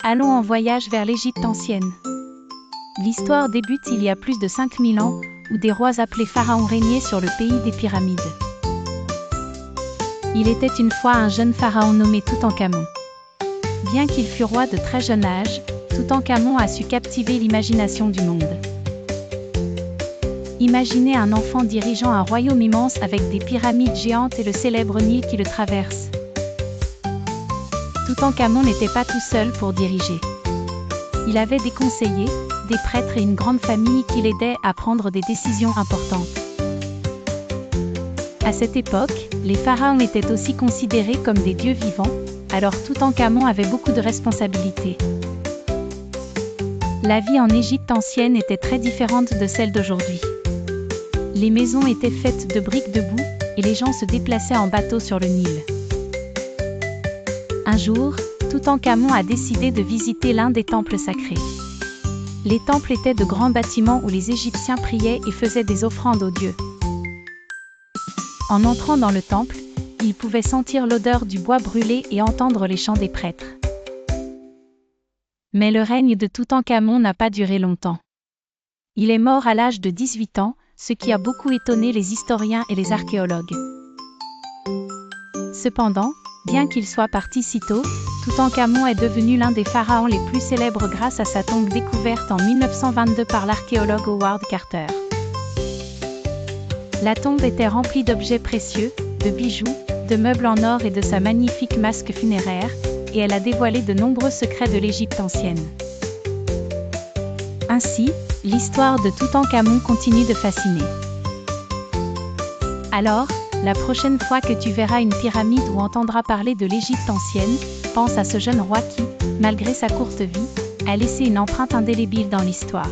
Allons en voyage vers l'Égypte ancienne. L'histoire débute il y a plus de 5000 ans, où des rois appelés pharaons régnaient sur le pays des pyramides. Il était une fois un jeune pharaon nommé Toutankhamon. Bien qu'il fût roi de très jeune âge, Toutankhamon a su captiver l'imagination du monde. Imaginez un enfant dirigeant un royaume immense avec des pyramides géantes et le célèbre Nil qui le traverse. Toutankhamon n'était pas tout seul pour diriger. Il avait des conseillers, des prêtres et une grande famille qui l'aidaient à prendre des décisions importantes. À cette époque, les pharaons étaient aussi considérés comme des dieux vivants, alors Toutankhamon avait beaucoup de responsabilités. La vie en Égypte ancienne était très différente de celle d'aujourd'hui. Les maisons étaient faites de briques de boue, et les gens se déplaçaient en bateau sur le Nil. Un jour, Toutankhamon a décidé de visiter l'un des temples sacrés. Les temples étaient de grands bâtiments où les Égyptiens priaient et faisaient des offrandes aux dieux. En entrant dans le temple, il pouvait sentir l'odeur du bois brûlé et entendre les chants des prêtres. Mais le règne de Toutankhamon n'a pas duré longtemps. Il est mort à l'âge de 18 ans, ce qui a beaucoup étonné les historiens et les archéologues. Cependant, bien qu'il soit parti si tôt, Toutankhamon est devenu l'un des pharaons les plus célèbres grâce à sa tombe découverte en 1922 par l'archéologue Howard Carter. La tombe était remplie d'objets précieux, de bijoux, de meubles en or et de sa magnifique masque funéraire, et elle a dévoilé de nombreux secrets de l'Égypte ancienne. Ainsi, l'histoire de Toutankhamon continue de fasciner. Alors, la prochaine fois que tu verras une pyramide ou entendras parler de l'Égypte ancienne, pense à ce jeune roi qui, malgré sa courte vie, a laissé une empreinte indélébile dans l'histoire.